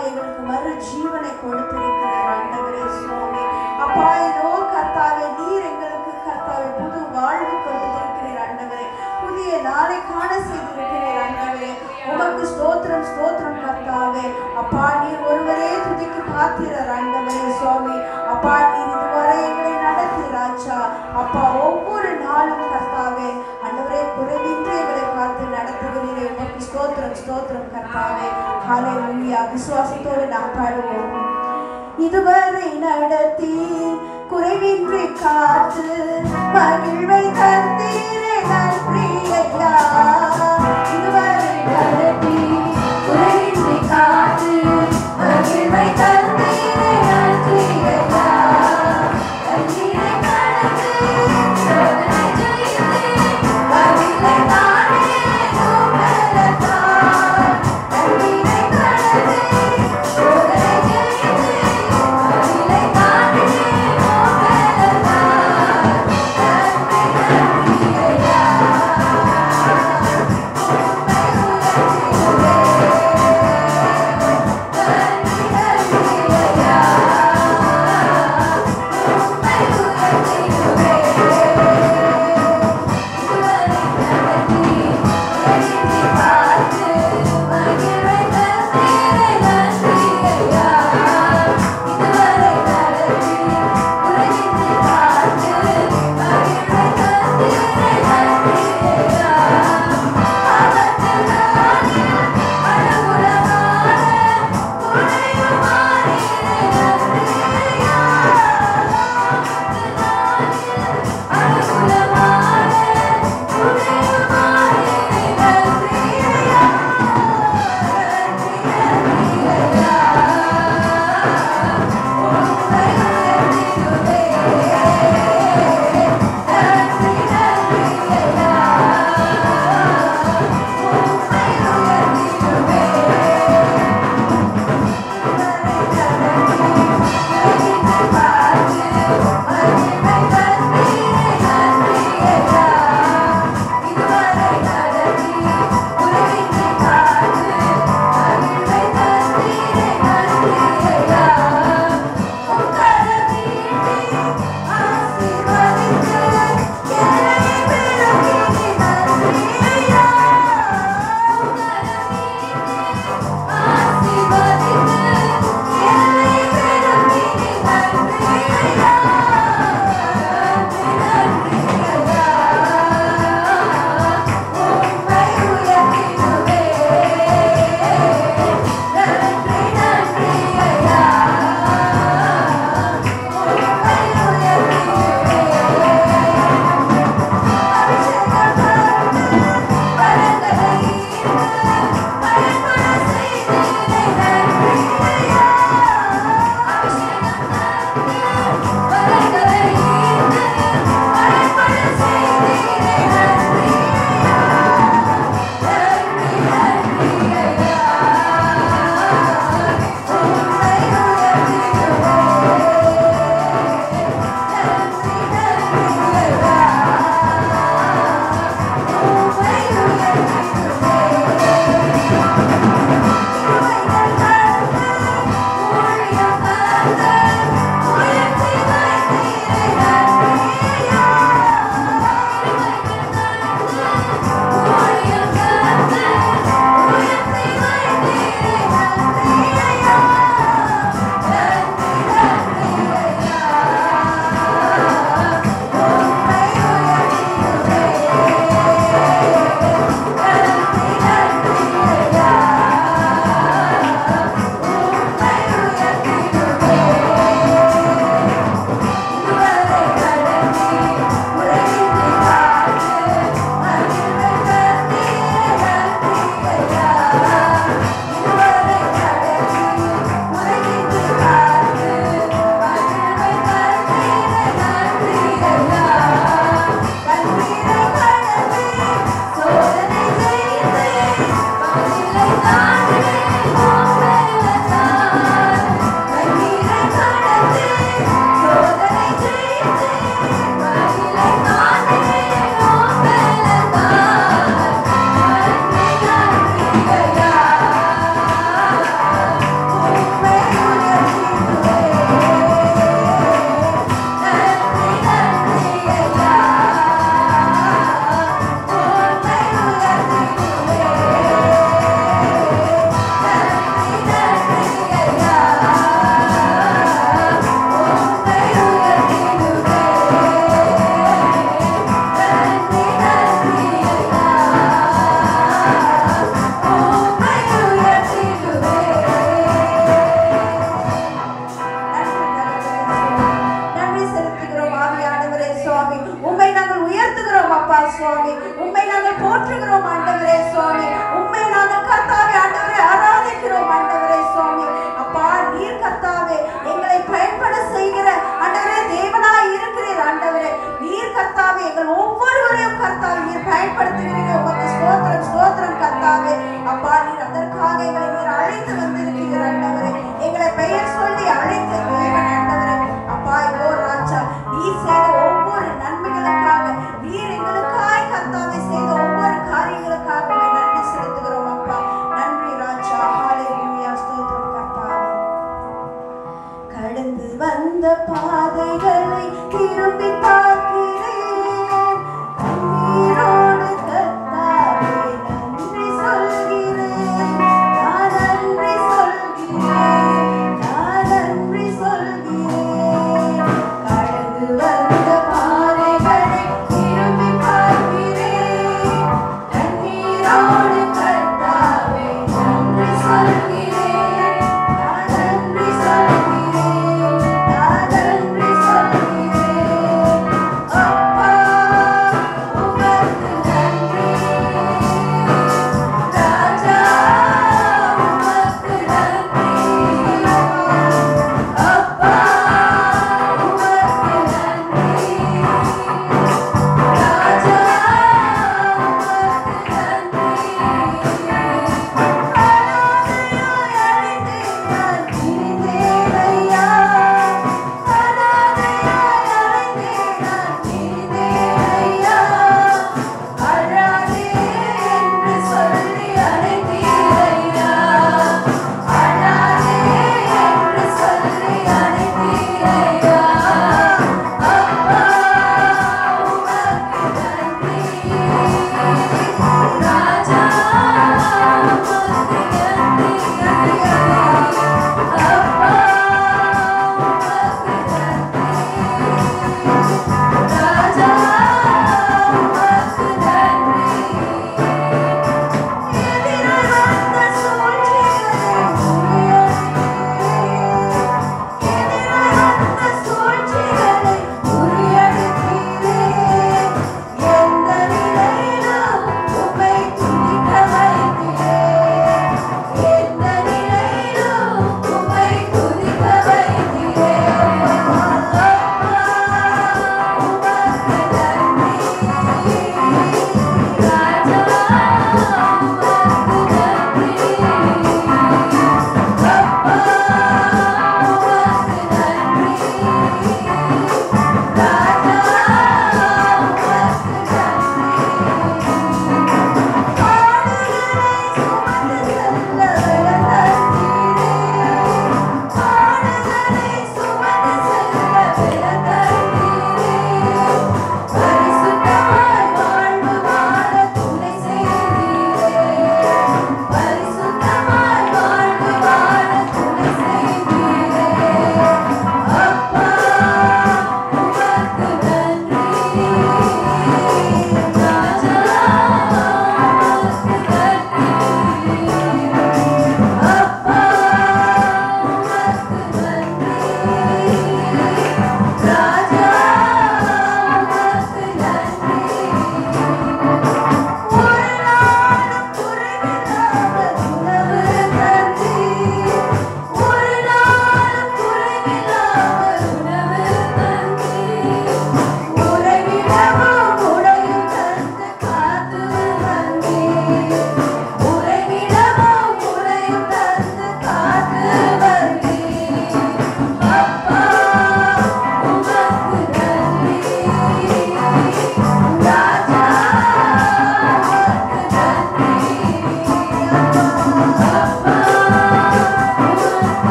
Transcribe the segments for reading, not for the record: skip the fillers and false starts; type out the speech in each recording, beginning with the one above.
கர்த்தாவே எங்களுக்கு மறு ஜீவனை கொடுத்திருக்கிறீர் ஆண்டவரே சுவாமி. அப்பா இதோ கர்த்தாவே நீர் எங்களுக்கு கர்த்தாவே புது வாழ்வு கொடுத்திருக்கிறீர் ஆண்டவரே. புதிய நாளை காண செய்திருக்கிறீர் ஆண்டவரே. உமக்கு ஸ்தோத்திரம் ஸ்தோத்திரம் கர்த்தாவே. அப்பா நீர் ஒருவரே துதிக்கு பாத்திரர் ஆண்டவரே சுவாமி. அப்பா நீர் இதுவரை எங்களை நடத்தி ராஜா. அப்பா ஒவ்வொரு நாளும் கர்த்தாவே ஆண்டவரே குறைவின்றி எங்களை பார்த்து நடத்துகிறீரே. உமக்கு ஸ்தோத்திரம் ஸ்தோத்திரம் கர்த்தாவே. ஹல்லேலூயா. விசுவாசத்தோடு நாம் பாடுவோம். இதுவரை நடத்தி குறைவின்றி காத்து மகிழ்வை தந்தீரே நன்றி ஐயா. இதுவரை நடத்தி குறைவின்றி காத்து மகிழ்வை தந்தீரே நன்றி ஐயா. கண்ணீரை கடந்து சோதனை ஜெயித்து மகிழ்வை தானே நோக்கலத்தான். கண்ணீரை கடந்து சோதனை ஜெயித்து மகிழ்வை தானே நோக்கலத்தான். நன்றி நன்றி ஐயா.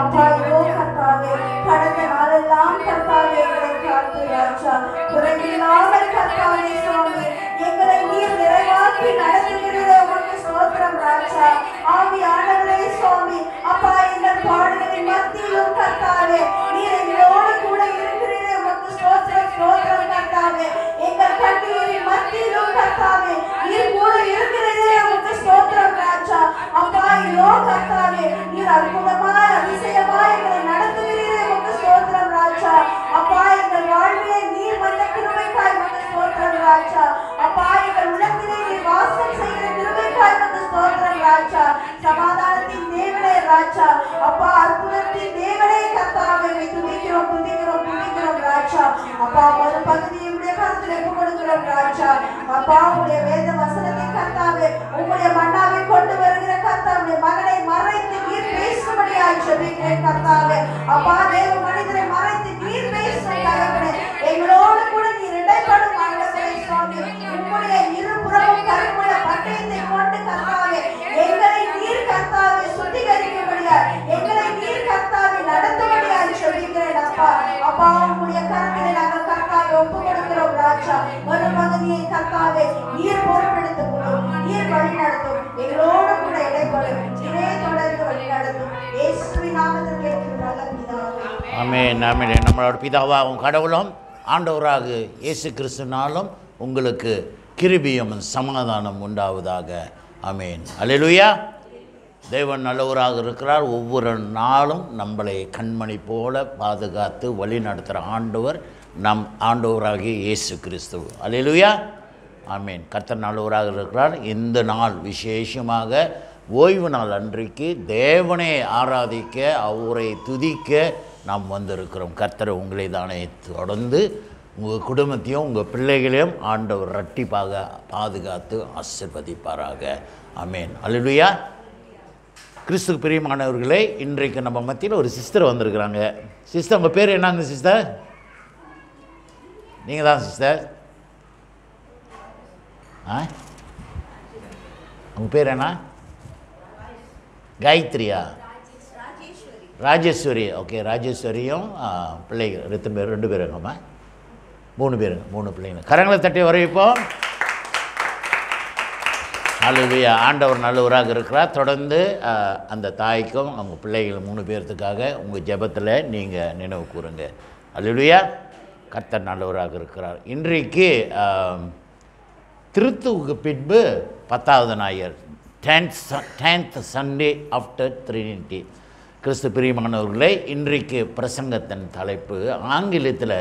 அப்பா இதோ கர்த்தாவே கடந்த நாளெல்லாம் கர்த்தாவே எங்களை காத்து ராஜா குறைவில்லாமல் கர்த்தாவே சுவாமி எங்களை நீர் நிறைவாக்கி நடத்துகிறதே உமக்கு ஸ்தோத்திரம் ராஜா. ஆவியானவரே சுவாமி அப்பா எங்கள் பாடுகளின் மத்தியிலும் கர்த்தாவே நீர் எங்களோடு கூட இருக்கிறீரே உமக்கு ஸ்தோத்திரம் ஸ்தோத்திரம் கர்த்தாவே. எங்கள் கண்ணீரின் மத்தியிலும் கர்த்தாவே நீர் கூட இருக்கிறதே உமக்கு ஸ்தோத்திரம் ராஜா. அப்பா இதோ கர்த்தாவே நீர் அற்புதமாய் அதிசயமாய் எங்களை நடத்துகிறீரே உமக்கு ஸ்தோத்திரம் ராஜா. அப்பா எங்கள் வாழ்விலே நீர் வந்த கிருபைக்காய் உமக்கு ஸ்தோத்திரம் ராஜா. அப்பா எங்கள் உள்ளத்திலே நீர் வாசம் செய்கிற கிருபைக்காய் உமக்கு ஸ்தோத்திரம் ராஜா. சமாதானத்தின் தேவனே ராஜா. அப்பா அற்புதத்தின் தேவனே கர்த்தாவே துதிக்கிறோம் துதிக்கிறோம் துதிக்கிறோம் ராஜா. அப்பா ஒரு பகுதியை உடைய கருத்தில் ஒப்பு கொடுக்கிறோம் ராஜா. அப்பா உடைய வேத வசனத்தை கர்த்தாவே உங்களுடைய மன்னாவை கொண்டு வருகிற கர்த்தாவுடைய மகனை மறைத்து நீர் பேசும்படியாய் ஜெபிக்கிறேன் கர்த்தாவே. அப்பா தேவ மனிதரை மறைத்து நீர் பேசும் தகவலே எங்களோடு கூட நீர் இடைப்படும் ஆண்டவரே சுவாமி. உங்களுடைய இருபுறமும் கருப்புள்ள பட்டயத்தை கொண்டு கர்த்தாவே எங்களை நீர் கர்த்தாவே சுத்திகரிக்கும்படியாய் எங்களை நீர் கர்த்தாவே நடத்தும்படியாய் ஜெபிக்கிறேன் அப்பா. அப்பா உங்களுடைய கருத்திலே நாங்கள் கர்த்தாவே ஒப்பு கொடுக்கிறோம் ராஜா. ஒரு பகுதியை கர்த்தாவே நீர் பொறுப்பெடுத்துக் கொள்ளும் நீர் வழி நடத்தும் எங்களோடு கூட இடைப்படும் நீரே தொடர்ந்து வழி நடத்தும் இயேசுவின் நாமத்தில் கேட்கிறோம் நல்ல பிதாவே. ஆமென் ஆமென். நம்மளோட பிதாவாகும் கடவுளும் ஆண்டவராக இயேசு கிறிஸ்துவினாலும் உங்களுக்கு கிருபையும் சமாதானம் உண்டாவதாக. ஆமென். அல்லேலூயா. தேவன் நல்லவராக இருக்கிறார். ஒவ்வொரு நாளும் நம்மளை கண்மணி போல பாதுகாத்து வழி நடத்துகிற ஆண்டவர் நம் ஆண்டவராகிய இயேசு கிறிஸ்து. அல்லேலூயா. ஆமென். கர்த்தர் நல்லவராக இருக்கிறார். இந்த நாள் விசேஷமாக ஓய்வு நாள் அன்றைக்கு தேவனை ஆராதிக்க அவரை துதிக்க நாம் வந்திருக்கிறோம். கர்த்தர் உங்களை தானே தொடர்ந்து உங்கள் குடும்பத்தையும் உங்கள் பிள்ளைகளையும் ஆண்டவர் இரட்டிப்பாக பாதுகாத்து ஆசீர்வதிப்பாராக. ஆமென். அல்லேலூயா. கிறிஸ்துக்கு பிரியமானவர்களே, இன்றைக்கு நம்ம மத்தியில் ஒரு சிஸ்டர் வந்திருக்கிறாங்க. சிஸ்டர் உங்கள் பேர் என்னங்க சிஸ்டர்? நீங்கள் தான் சிஸ்டர்? உங்கள் பேர் என்ன? காயத்ரியா? ராஜேஸ்வரி. ஓகே. ராஜேஸ்வரியும் பிள்ளைகள் ரெண்டு பேர் இருங்கம்மா. 3 பேருங்க. 3 பிள்ளைங்க. கரங்களை தட்டி வரவேற்போம். அல்லேலூயா. ஆண்டவர் நல்லவராக இருக்கிறார். தொடர்ந்து அந்த தாய்க்கும் அவங்க பிள்ளைகள் 3 பேர்த்துக்காக உங்கள் ஜெபத்தில் நீங்கள் நினைவு கூறுங்க. அல்லேலூயா. கர்த்தர் நல்லவராக இருக்கிறார். இன்றைக்கு திருத்துவுக்கு பின்பு 10வது ஞாயிறு, 10th Sunday after Trinity. கிறிஸ்து பிரியமானவர்களே, இன்றைக்கு பிரசங்கத்தின் தலைப்பு ஆங்கிலத்தில்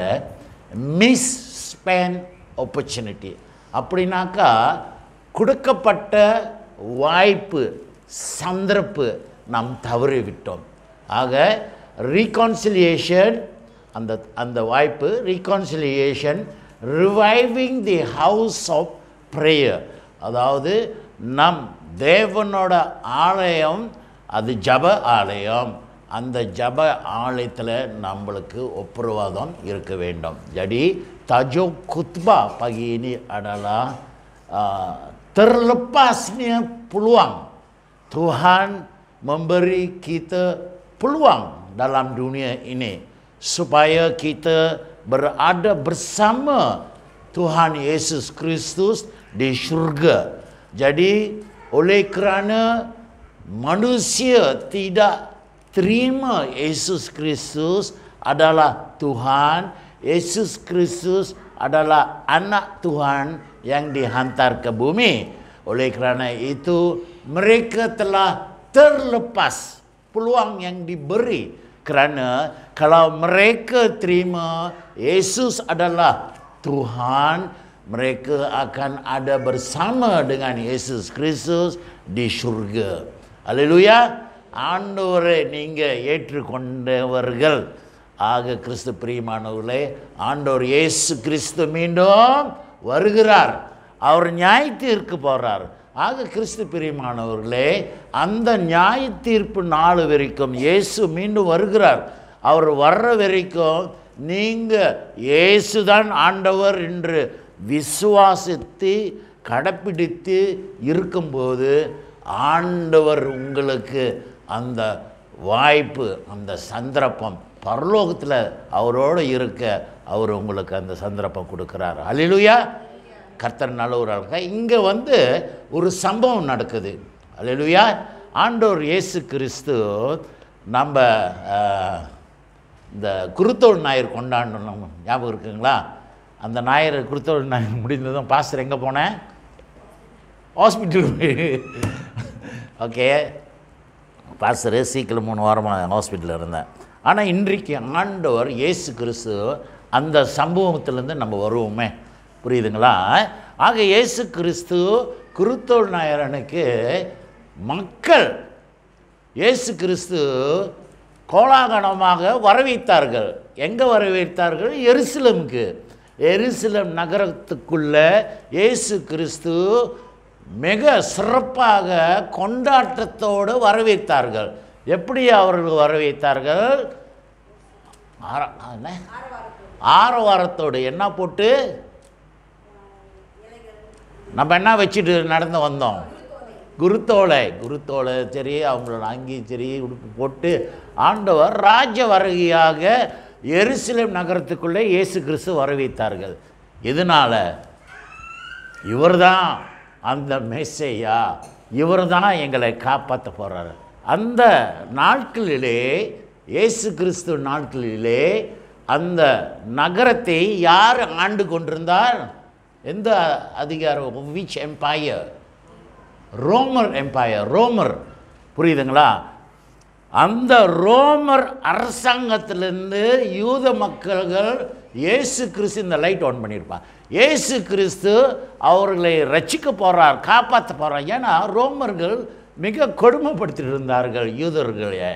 மிஸ் ஸ்பேன் ஆப்பர்ச்சுனிட்டி. அப்படின்னாக்கா கொடுக்கப்பட்ட வாய்ப்பு சந்தர்ப்பு நாம் தவறிவிட்டோம். ஆக ரீகான்சிலியேஷன், அந்த வாய்ப்பு reconciliation, reviving the house of prayer. அதாவது நம் தேவனோட ஆலயம் அது ஜப ஆலயம். அந்த ஜப ஆலயத்தில் நம்மளுக்கு ஒப்புரவாதம் இருக்க வேண்டும். Jadi tajuk khutbah pagi ini adalah terlepasnya peluang. Tuhan memberi kita peluang dalam dunia ini supaya kita berada bersama Tuhan Yesus Kristus di syurga. Jadi oleh kerana manusia tidak terima Yesus Kristus adalah Tuhan, Yesus Kristus adalah anak Tuhan yang dihantar ke bumi. Oleh kerana itu mereka telah terlepas peluang yang diberi. Kerana kalau mereka terima Yesus adalah Tuhan, mereka akan ada bersama dengan Yesus Kristus di syurga. Haleluya. ஆண்டவரை நீங்கள் ஏற்றுக்கொண்டவர்கள் ஆக கிறிஸ்து பிரியமானவர்களே, ஆண்டவர் இயேசு கிறிஸ்து மீண்டும் வருகிறார். அவர் நியாய தீர்க்க போகிறார். ஆக கிறிஸ்து பிரியமானவர்களே, அந்த நியாய தீர்ப்பு நாள் வரைக்கும் இயேசு மீண்டும் வருகிறார். அவர் வர்ற வரைக்கும் நீங்கள் இயேசுதான் ஆண்டவர் என்று விசுவாசித்து கடைப்பிடித்து இருக்கும்போது ஆண்டவர் உங்களுக்கு அந்த வாய்ப்பு, அந்த சந்தர்ப்பம் பரலோகத்தில் அவரோடு இருக்க அவர் உங்களுக்கு அந்த சந்தர்ப்பம் கொடுக்குறார். அல்லேலூயா. கர்த்தர் நல்லவராக. இங்கே ஒரு சம்பவம் நடக்குது. அல்லேலூயா. ஆண்டவர் இயேசு கிறிஸ்து நம்ம இந்த குருத்தோல் ஞாயிறு கொண்டாடணும், ஞாபகம் இருக்குங்களா? அந்த ஞாயிறு குருத்தோல் ஞாயிறு முடிந்ததும் பாஸ்டர் எங்கே போனேன்? ஹாஸ்பிட்டல். ஓகே, பாஸ்டர் சீக்கிரம் 3 வாரமாக ஹாஸ்பிட்டலில் இருந்தேன். ஆனால் இன்றைக்கு ஆண்டவர் இயேசு கிறிஸ்து அந்த சம்பவத்திலேருந்து நம்ம வருவோமே, புரியுதுங்களா? ஆக இயேசு கிறிஸ்து குருத்தோல் ஞாயிறனுக்கு மக்கள் இயேசு கிறிஸ்து கோலாகலமாக வரவேற்றார்கள். எங்கே வரவேற்றார்கள்? எருசலேமுக்கு. எருசலேம் நகரத்துக்குள்ள இயேசு கிறிஸ்து மிக சிறப்பாக கொண்டாட்டத்தோடு வரவேற்றார்கள். எப்படி அவர்கள் வரவேற்றார்கள்? ஆரவாரத்தோடு. என்ன போட்டு? நம்ம என்ன வச்சுட்டு நடந்து வந்தோம்? குருத்தோலை. குருத்தோலை சரி, அவங்களோட அங்கி சரி, உடுப்பு போட்டு ஆண்டவர் ராஜ வருகையாக எருசலேம் நகரத்துக்குள்ளே இயேசு கிறிஸ்து வரவேற்றார்கள். இதனால் இவர் தான் அந்த மெஸ்ஸையா, இவர் தான் எங்களை காப்பாற்ற போகிறார். அந்த நாட்களிலே, இயேசு கிறிஸ்து நாட்களிலே அந்த நகரத்தை யார் ஆண்டு கொண்டிருந்தார்? எந்த அதிகாரம்? Which empire? ரோமர் எம்பையர். ரோமர், புரியுதுங்களா? அந்த ரோமர் அரசாங்கத்திலிருந்து யூத மக்கள்கள் இயேசு கிறிஸ்து, இந்த லைட் ஆன் பண்ணியிருப்பான், இயேசு கிறிஸ்து அவர்களை ரட்சிக்க போகிறார், காப்பாற்ற போகிறார். ஏன்னா ரோமர்கள் மிக கொடுமைப்படுத்திட்டு இருந்தார்கள் யூதர்களே.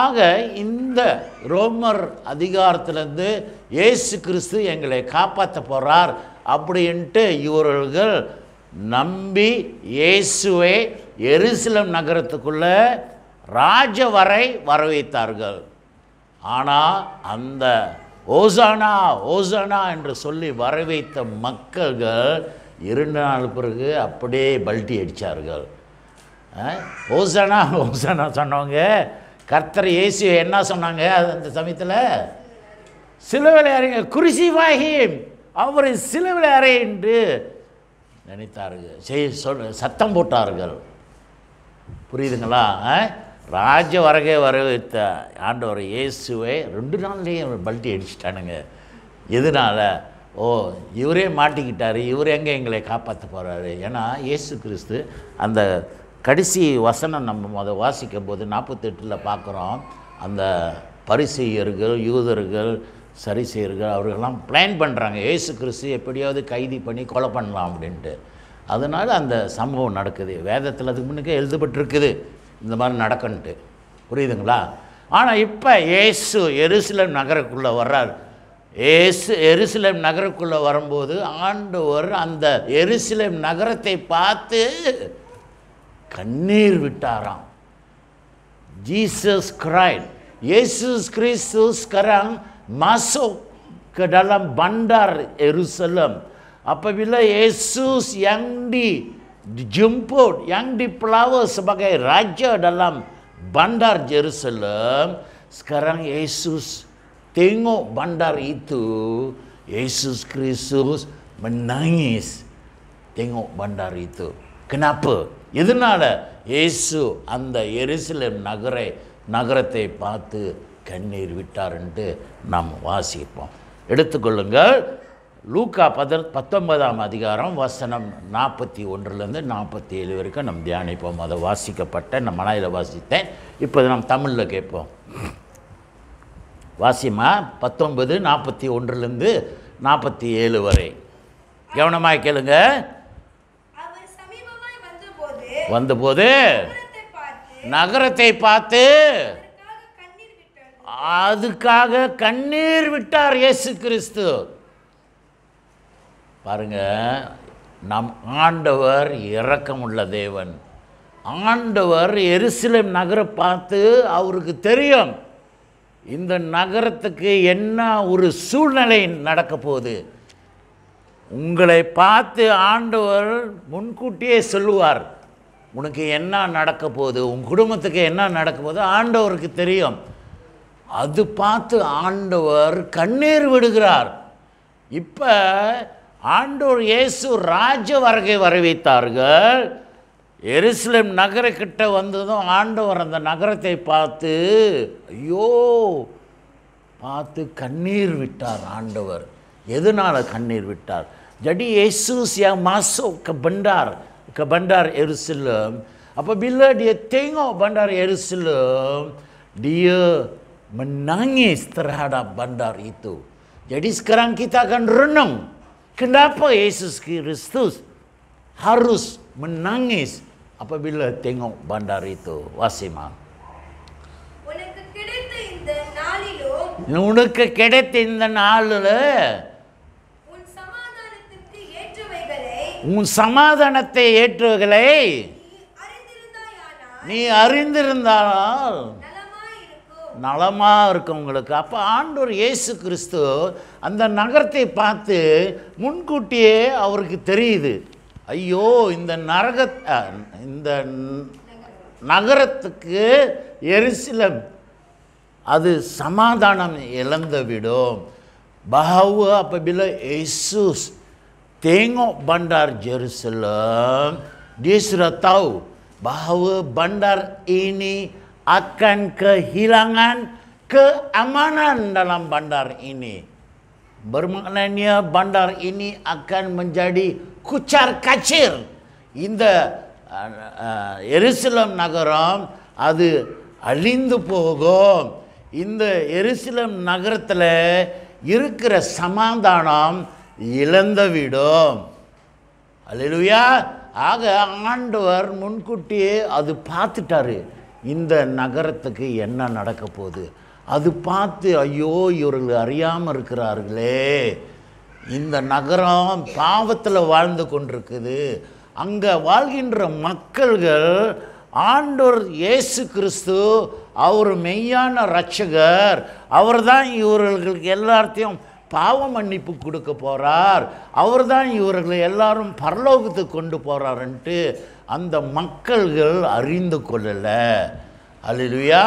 ஆக இந்த ரோமர் அதிகாரத்திலேருந்து இயேசு கிறிஸ்து எங்களை காப்பாற்ற போகிறார் அப்படின்ட்டு இவர்கள் நம்பி இயேசுவை எருசலேம் நகரத்துக்குள்ள ராஜவரை வரவேற்றார்கள். ஆனால் அந்த ஓசானா ஓசானா என்று சொல்லி வரவேற்ற மக்கள்கள் 2 நாள் பிறகு அப்படியே பல்ட்டி அடித்தார்கள். ஓசானா ஓசானா சொன்னவங்க கர்த்தர் இயேசு என்ன சொன்னாங்க அந்த சமயத்தில்? சிலுவையில் அறைங்க, குருசிஃபை-ஹிம், அவரை சிலுவையில் அறை என்று நினைத்தார்கள், சத்தம் போட்டார்கள். புரியுதுங்களா? ராஜ வரகை வரவேற்ற ஆண்டவர் இயேசுவை 2 நாள்லேயே பல்ட்டி அடிச்சிட்டானுங்க. எதனால்? ஓ, இவரே மாட்டிக்கிட்டார், இவர் எங்கே எங்களை காப்பாற்ற போகிறாரு? ஏன்னா இயேசு கிறிஸ்து அந்த கடைசி வசனம் நம்ம அதை வாசிக்கும் போது 48 பார்க்குறோம். அந்த பரிசேயர்கள், யூதர்கள், சரிசேயர்கள் அவர்களெல்லாம் பிளான் பண்ணுறாங்க இயேசு கிறிஸ்து எப்படியாவது கைதி பண்ணி கொலை பண்ணலாம் அப்படின்ட்டு. அதனால் அந்த சம்பவம் நடக்குது. வேதத்தில் அதுக்கு முன்னுக்கே எழுதப்பட்டிருக்குது இந்த மாதிரி நடக்கன்ட்டு, புரியுதுங்களா? ஆனால் இப்போ இயேசு எருசலேம் நகருக்குள்ளே வர்றார். எருசலேம் நகருக்குள்ளே வரும்போது ஆண்டவர் அந்த எருசலேம் நகரத்தை பார்த்து கண்ணீர் விட்டாராம். Jesus Christ. Yesus Kristus sekarang masuk ke dalam bandar Yerusalem. Apabila Yesus yang dijemput, yang dipelawa sebagai raja dalam bandar Yerusalem, sekarang Yesus tengok bandar itu, Yesus Kristus menangis tengok bandar itu. Kenapa? இதனால இயேசு அந்த எருசலேம் நகரத்தை பார்த்து கண்ணீர் விட்டார்ன்ட்டு நாம் வாசிப்போம். எடுத்துக்கொள்ளுங்கள், லூக்கா 19ஆம் அதிகாரம் வசனம் 41லேருந்து 47 வரைக்கும் நம்ம தியானிப்போம். அதை வாசிக்கப்பட்ட நம்ம மலையில் வாசித்தேன், இப்போ நாம் தமிழில் கேட்போம். வாசிமா 19, 41லேருந்து 47 வரை கவனமாக கேளுங்க. வந்தபோது நகரத்தை பார்த்து அதுக்காக கண்ணீர் விட்டார் இயேசு கிறிஸ்து. பாருங்க, நம் ஆண்டவர் இரக்கமுள்ள தேவன். ஆண்டவர் எருசலேம் நகரை பார்த்து அவருக்கு தெரியும் இந்த நகரத்துக்கு என்ன ஒரு சூழ்நிலை நடக்க போகுது. உங்களை பார்த்து ஆண்டவர் முன்கூட்டியே சொல்லுவார், உனக்கு என்ன நடக்க போகுது, உன் குடும்பத்துக்கு என்ன நடக்க போகுது ஆண்டவருக்கு தெரியும். அது பார்த்து ஆண்டவர் கண்ணீர் விடுகிறார். இப்போ ஆண்டவர் இயேசு ராஜ வருகை வரவைத்தார்கள். எருசலேம் நகரக்கிட்ட வந்ததும் ஆண்டவர் அந்த நகரத்தை பார்த்து ஐயோ பார்த்து கண்ணீர் விட்டார். ஆண்டவர் எதனால் கண்ணீர் விட்டார்? jadi Yesus yang masuk ke bandar Yerusalem, apabila dia tengok bandar Yerusalem, dia menangis terhadap bandar itu. Jadi sekarang kita akan renung, kenapa Yesus Kristus harus menangis apabila tengok bandar itu. Wasima. உனக்கு கிடைத்த இந்த நாளிலும் உன் சமாதானத்தை ஏற்றுவைகளை நீ அறிந்திருந்தால் நலமா இருக்கும் உங்களுக்கு. அப்போ ஆண்டவர் இயேசு கிறிஸ்து அந்த நகரத்தை பார்த்து முன்கூட்டியே அவருக்கு தெரியுது, ஐயோ இந்த நகரத்துக்கு எருசலேம் அது சமாதானம் இழந்துவிடும். bahwa apabila Yesus tengok bandar Jerusalem, dia sudah tahu bahawa bandar ini akan kehilangan keamanan dalam bandar ini. Bermaknanya bandar ini akan menjadi kucar kacir. இந்த எருசலேம் நகரம் அது அழிந்து போகும். இந்த எருசலேம் நகரத்தில் இருக்கிற சமாதானம் இழந்துவிடும். அல்லேலூயா. ஆக ஆண்டவர் முன்கூட்டியே அது பார்த்துட்டாரு, இந்த நகரத்துக்கு என்ன நடக்க போகுது. அது பார்த்து ஐயோ இவர்கள் அறியாமல் இருக்கிறார்களே, இந்த நகரம் பாவத்தில் வாழ்ந்து கொண்டிருக்குது, அங்கே வாழ்கின்ற மக்கள்கள் ஆண்டவர் இயேசு கிறிஸ்து அவர் மெய்யான இரட்சகர், அவர் தான் இவர்களுக்கு எல்லாத்தையும் பாவ மன்னிப்பு கொடுக்க போகிறார், அவர் தான் இவர்களை எல்லாரும் பரலோகத்துக்கு கொண்டு போகிறாருன்ட்டு அந்த மக்கள்கள் அறிந்து கொள்ளலை. அல்லேலூயா.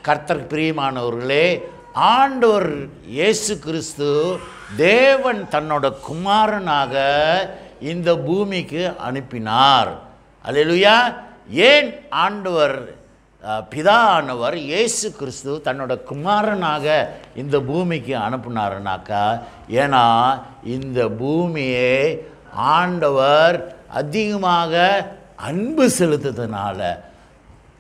கர்த்தர் பிரியமானவர்களே, ஆண்டவர் இயேசு கிறிஸ்து தேவன் தன்னோட குமாரனாக இந்த பூமிக்கு அனுப்பினார். அல்லேலூயா. ஏன் ஆண்டவர் பிதானவர் இயேசு கிறிஸ்து தன்னோட குமாரனாக இந்த பூமிக்கு அனுப்பினாருனாக்கா, ஏன்னா இந்த பூமியை ஆண்டவர் அதிகமாக அன்பு செலுத்துறதுனால.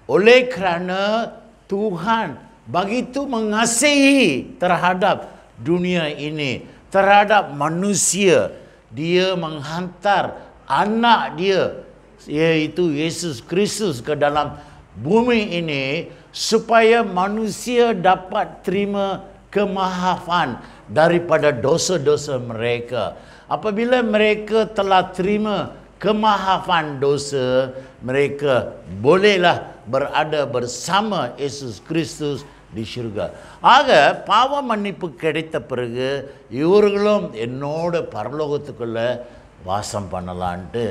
oleh kerana Tuhan begitu mengasihi terhadap dunia ini, terhadap manusia, dia menghantar anak dia yaitu Yesus Kristus ke dalam bumi ini supaya manusia dapat terima kemaafan daripada dosa-dosa mereka. Apabila mereka telah terima kemaafan dosa, mereka bolehlah berada bersama Yesus Kristus di syurga. ஆக பாவ மன்னிப்பு கிடைத்த பிறகு இவர்களும் என்னோட பரலோகத்துக்குள்ள வாசம் பண்ணலான்ட்டு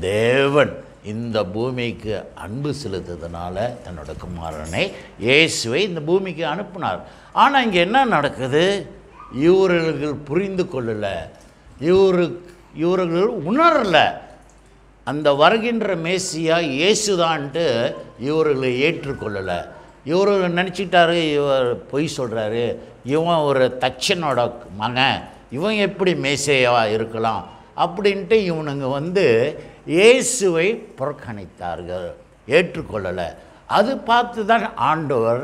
தேவன் இந்த பூமிக்கு அன்பு செலுத்துறதுனால தன்னோட குமாரனை இயேசுவை இந்த பூமிக்கு அனுப்பினார். ஆனால் இங்கே என்ன நடக்குது? இவர்கள் புரிந்து கொள்ளலை, இவர்கள் உணரலை. அந்த வருகின்ற மேசியா இயேசுதான்ட்டு இவர்களை ஏற்றுக்கொள்ளலை. இவர்கள் நினச்சிட்டாரு, இவர் பொய் சொல்கிறாரு, இவன் ஒரு தச்சனோட மகன், இவன் எப்படி மேசியாவாக இருக்கலாம் அப்படின்ட்டு இவனுங்க இயேசுவை புறக்கணித்தார்கள், ஏற்றுக்கொள்ளலை. அது பார்த்து தான் ஆண்டவர்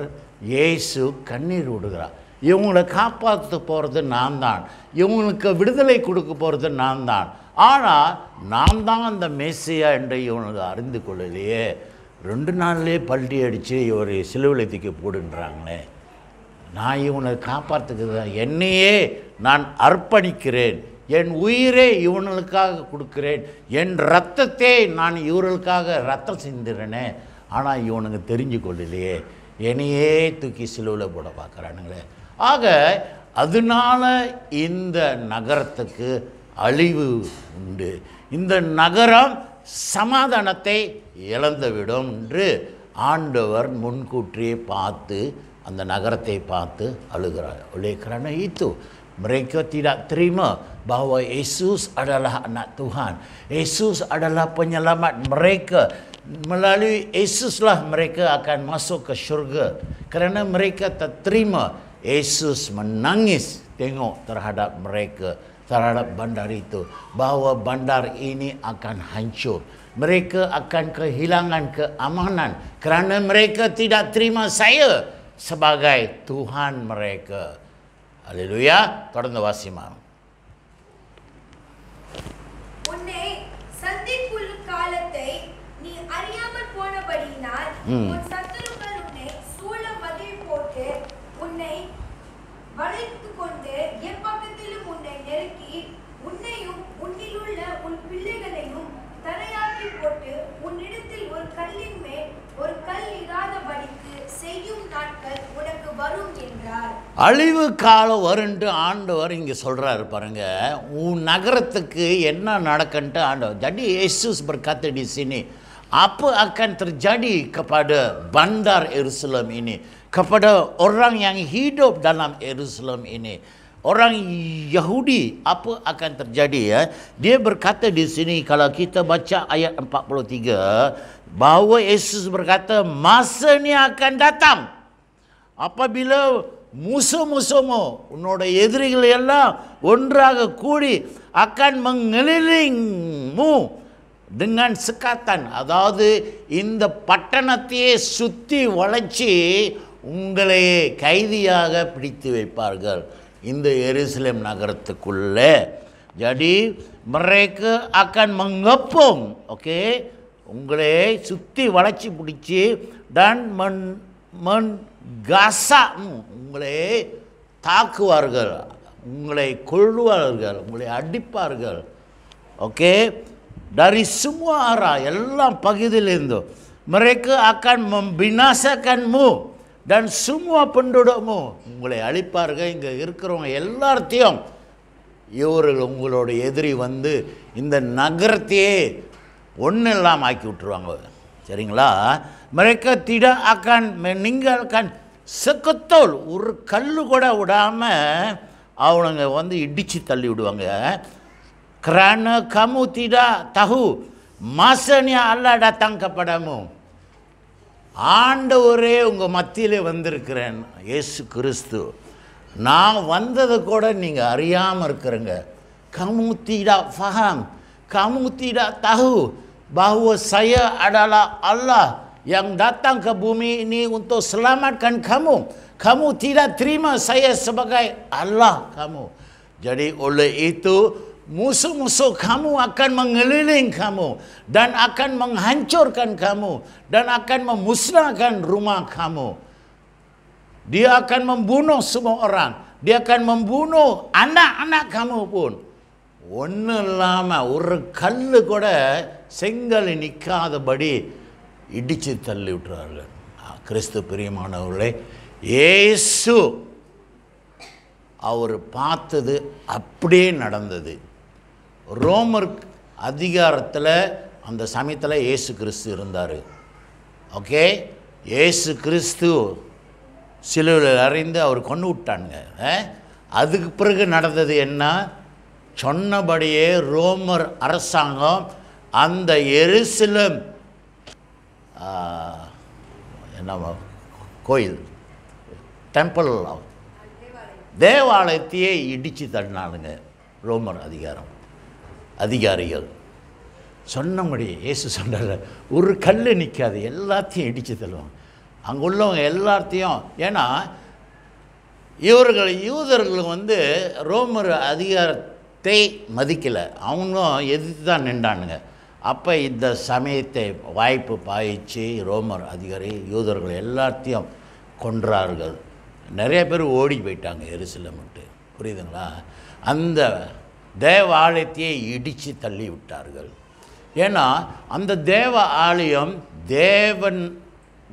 இயேசு கண்ணீர் விடுகிறார். இவங்களை காப்பாற்ற போகிறது நான் தான், இவங்களுக்கு விடுதலை கொடுக்க போகிறது நான் தான், ஆனால் நான் தான் அந்த மேசியா என்று இவனுக்கு அறிந்து கொள்ளலையே. 2 நாள்லேயே பல்ட்டி அடித்து இவர் சிலுவையில் தூக்கி போடுன்றாங்களே. நான் இவனை காப்பாற்றுக்கிறது, என்னையே நான் அர்ப்பணிக்கிறேன், என் உயிரை இவனுக்காக கொடுக்கிறேன், என் இரத்தத்தை நான் இவர்களுக்காக ரத்தம் சிந்துறேனே. ஆனால் இவனுங்க தெரிஞ்சு கொள்ளலையே, என்னையே தூக்கி சிலுவையில் போட பார்க்குறானுங்களே. ஆக அதனால இந்த நகரத்துக்கு அழிவு உண்டு. இந்த நகரம் சமாதானத்தை இழந்துவிடும் என்று ஆண்டவர் முன்கூட்டியே பார்த்து அந்த நகரத்தை பார்த்து அழுகிறார். Oleh kerana itu mereka tidak terima bahawa Yesus adalah anak Tuhan. Yesus adalah penyelamat mereka. Melalui Yesuslah mereka akan masuk ke syurga. Kerana mereka tak terima, Yesus menangis tengok terhadap mereka, terhadap bandar itu, bahawa bandar ini akan hancur. Mereka akan kehilangan keamanan kerana mereka tidak terima saya sebagai Tuhan mereka. Haleluya. தொடர்ந்து வாசிமா. உன்னை சந்திக்கும் காலத்தை நீ அறியாமல் போனபடியினால் உன் சத்துருக்கள் உன்னை சூழ மதில் போட்டு உன்னை வளைத்துக் கொண்டு எப்பக்கத்திலும் உன்னை நெருக்கி உன்னையும் உன்னிலுள்ள உன் பிள்ளைகளையும் தரையாக்கி போட்டு உன்னிடத்தில் ஒரு கல்லின் மேல் ஒரு கல் இராதபடிக்கு செய்யும் நாட்கள் உனக்கு வரும் என்றார். அழிவு காலம் வருண்டு ஆண்டவர் இங்கே சொல்கிறாரு பாருங்க. உன் நகரத்துக்கு என்ன நடக்குன்ட்டு ஆண்டவர். Jadi Yesus berkata di sini, apa akan terjadi kepada bandar Yerusalem ini, kepada orang yang hidup dalam Yerusalem ini, orang Yahudi, apa akan terjadi ya? Dia berkata di sini, kalau kita baca ayat 43, bahawa Yesus berkata masa ni akan datang apabila musuh-musuhmu, உன்னோட எதிரிகள் எல்லாம் ஒன்றாக கூடி akan mengelilingimu dengan sekatan. அதாவது இந்த பட்டணத்தையே சுற்றி வளைச்சி உங்களை கைதியாக பிடித்து வைப்பார்கள் இந்த எருசலேம் நகரத்துக்குள்ளே. Jadi mereka akan mengepung, okey, உங்களை சுற்றி வளைச்சி பிடிச்சி dan menggasakmu, உங்களை தாக்குவார்கள், உங்களை கொல்லுவார்கள், உங்களை அடிப்பார்கள். Okey, dari semua arah, எல்லாம் பகுதியிலிருந்து mereka akan membinasakanmu dan semua pendudukmu, உங்களை அழிப்பார்கள். இங்கே இருக்கிறவங்க எல்லாத்தையும் இவர்கள் உங்களோட எதிரி வந்து இந்த நகரத்தையே ஒன்றும் இல்லாமல் ஆக்கி விட்டுருவாங்க. சரிங்களா? mereka tidak akan meninggalkan seketul, ஒரு கல்லு கூட விடாமல் அவனுங்க வந்து இடித்து தள்ளி விடுவாங்க. kerana kamu tidak tahu masanya Allah datang kepadamu. ஆண்டவரே உங்கள் மத்தியிலே வந்திருக்கிறேன், இயேசு கிறிஸ்து, நான் வந்தது கூட நீங்கள் அறியாமல் இருக்கிறங்க. kamu tidak faham, kamu tidak tahu bahawa saya adalah Allah yang datang ke bumi ini untuk selamatkan kamu. Kamu tidak terima saya sebagai Allah kamu. Jadi oleh itu musuh-musuh kamu akan mengeliling kamu dan akan menghancurkan kamu dan akan memusnahkan rumah kamu. Dia akan membunuh semua orang. Dia akan membunuh anak-anak kamu pun. ஒன்றும் இல்லாமல் ஒரு கல் கூட செங்கல் நிற்காதபடி இடித்து தள்ளி விட்டுறார்கள். கிறிஸ்து பிரியமானவர்களே, இயேசு அவர் பார்த்தது அப்படியே நடந்தது. ரோமர் அதிகாரத்தில் அந்த சமயத்தில் இயேசு கிறிஸ்து இருந்தார். ஓகே, இயேசு கிறிஸ்து சிலுவையில் அறைந்து அவர் கொண்டு விட்டாங்க. அதுக்கு பிறகு நடந்தது என்ன? சொன்னபடியே ரோமர் அரசாங்கம் அந்த எருசலேம் என்ன கோயில் டெம்பிள் தேவாலயத்தையே இடித்து தள்ளினானுங்க ரோமர் அதிகாரிகள். சொன்னபடி இயேசு சொன்னார், ஒரு கல் நிற்காது, எல்லாத்தையும் இடித்து தள்ளுவாங்க. அங்கே உள்ளவங்க எல்லாத்தையும். ஏன்னா யூதர்கள் வந்து ரோமர் அதிகாரத்தை மதிக்கலை, அவங்களும் எதிர்த்து தான் நின்றானுங்க. அப்போ இந்த சமயத்தை வாய்ப்பு பாய்ச்சி ரோமர் அதிகாரி யூதர்கள் எல்லாத்தையும் கொன்றார்கள். நிறைய பேர் ஓடி போயிட்டாங்க எருசலேமுட்டு. புரியுதுங்களா? அந்த தேவாலயத்தையே இடித்து தள்ளி விட்டார்கள். ஏன்னா அந்த தேவ ஆலயம் தேவன்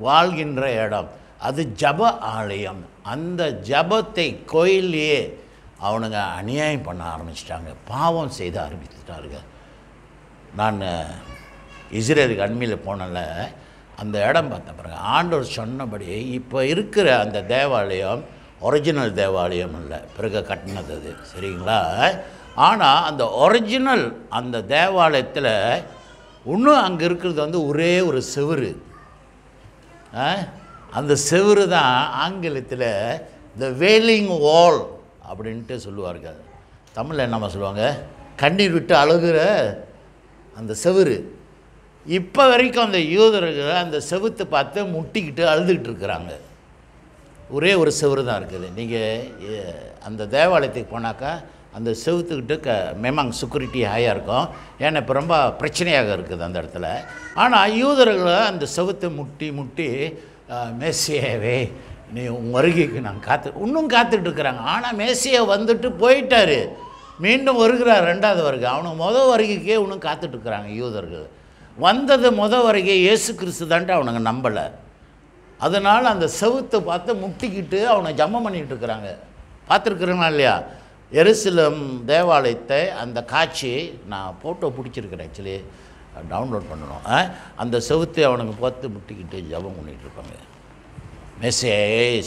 வாழ்கின்ற இடம், அது ஜப ஆலயம். அந்த ஜபத்தை கோயிலையே அவனுங்க அநியாயம் பண்ண ஆரம்பிச்சிட்டாங்க, பாவம் செய்த ஆரம்பிச்சிட்டார்கள். நான் இஸ்ரேலுக்கு அண்மையில் போனல அந்த இடம் பார்த்த பிறகு ஆண்டவர் சொன்னபடி இப்போ இருக்கிற அந்த தேவாலயம் ஒரிஜினல் தேவாலயம் இல்லை, பிறகு கட்டினது அது, சரிங்களா? ஆனால் அந்த ஒரிஜினல் அந்த தேவாலயத்தில் இன்னும் அங்கே இருக்கிறது வந்து ஒரே ஒரு செவுரு. அந்த செவுரு தான் ஆங்கிலத்தில் த வேலிங் வால் அப்படின்ட்டு சொல்லுவார்கள். தமிழில் என்னம்மா சொல்லுவாங்க? கண்ணீர் விட்டு அழுகிற அந்த செவுரு. இப்போ வரைக்கும் அந்த யூதர்கள் அந்த செவுத்தை பார்த்து முட்டிக்கிட்டு அழுதுகிட்டு இருக்கிறாங்க. ஒரே ஒரு செவுரு தான் இருக்குது. நீங்கள் அந்த தேவாலயத்துக்கு போனாக்கா அந்த செவுத்துக்கிட்டு மெமாங் செக்யூரிட்டி ஹையாக இருக்கும், ஏன்னா இப்போ ரொம்ப பிரச்சனையாக இருக்குது அந்த இடத்துல. ஆனால் யூதர்களை அந்த செவுத்தை முட்டி முட்டி மேசியாவே நீ உன் வருகைக்கு நான் இன்னும் காத்துட்ருக்குறாங்க. ஆனால் மேசியா வந்துட்டு போயிட்டார், மீண்டும் வருகிறார் ரெண்டாவது வருகை. அவனுக்கு வருகைக்கே இன்னும் காத்துட்ருக்குறாங்க யூதர்கள். வந்தது வருகை இயேசு கிறிஸ்து தான்ட்டு அவனுங்க நம்பலை. அதனால் அந்த செவுத்தை பார்த்து முட்டிக்கிட்டு அவனை ஜெபம் பண்ணிகிட்டு இருக்கிறாங்க. பார்த்துருக்குறீங்களா இல்லையா? எருசலேம் தேவாலயத்தை அந்த காட்சி நான் ஃபோட்டோ பிடிச்சிருக்கிறேன், ஆக்சுவலி டவுன்லோட் பண்ணணும். அந்த செவுத்தை அவனுங்க பார்த்து முட்டிக்கிட்டு ஜெபம் பண்ணிகிட்டு இருப்பாங்க. மெஸ்ஸியே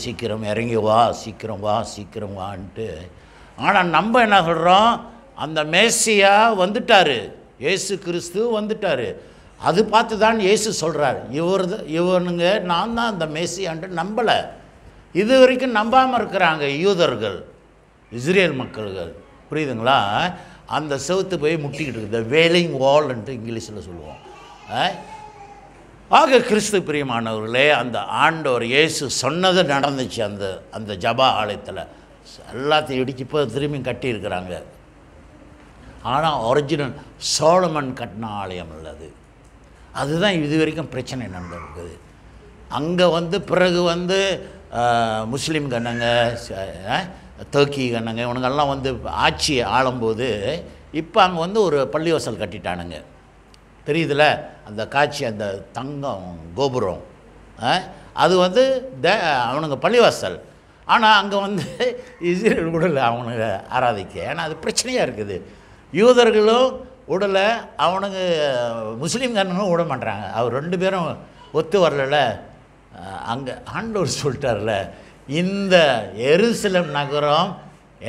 சீக்கிரம் இறங்கி வா, சீக்கிரம் வா, சீக்கிரம் வான்ட்டு. ஆனால் நம்ம என்ன சொல்கிறோம்? அந்த மேசியா வந்துட்டார், இயேசு கிறிஸ்து வந்துட்டார். அது பார்த்து தான் இயேசு சொல்கிறார், இவனுங்க நான் தான் அந்த மேசியான்ட்டு நம்பலை. இது வரைக்கும் நம்பாமல் இருக்கிறாங்க யூதர்கள், இஸ்ரேல் மக்கள்கள், புரியுதுங்களா? அந்த செவுத்து போய் முட்டிக்கிட்டு இருக்குது, த வேலிங் வால்ன்ட்டு இங்கிலீஷில் சொல்லுவோம். ஆக கிறிஸ்து பிரியமானவர்களே, அந்த ஆண்டவர் இயேசு சொன்னது நடந்துச்சு. அந்த ஜபா ஆலயத்தில் எல்லாத்தையும் இடிச்சு இப்போ திரும்பி கட்டியிருக்கிறாங்க. ஆனால் ஒரிஜினல் சோலமன் கட்டின ஆலயம் உள்ளது. அதுதான் இது வரைக்கும் பிரச்சனை நடந்திருக்குது. அங்கே வந்து பிறகு வந்து முஸ்லீம் கண்ணங்க, துருக்கி கண்ணங்க, இவனுங்கெல்லாம் வந்து ஆட்சி ஆளும்போது இப்போ அங்கே வந்து ஒரு பள்ளிவாசல் கட்டிட்டானுங்க, தெரியுதுல? அந்த காட்சி, அந்த தங்கம் கோபுரம், அது வந்து அவனுங்க பள்ளிவாசல். ஆனால் அங்கே வந்து இஸ்ரேல் உடலை அவனுங்க ஆராதிக்க, ஏன்னா அது பிரச்சனையாக இருக்குது. யூதர்களும் உடலை அவனுங்க முஸ்லீம்காரனும் விட மாட்டாங்க. அவர் ரெண்டு பேரும் ஒத்து வரல. அங்கே ஆண்டவர் சொல்லிட்டார்ல, இந்த எருசலேம் நகரம்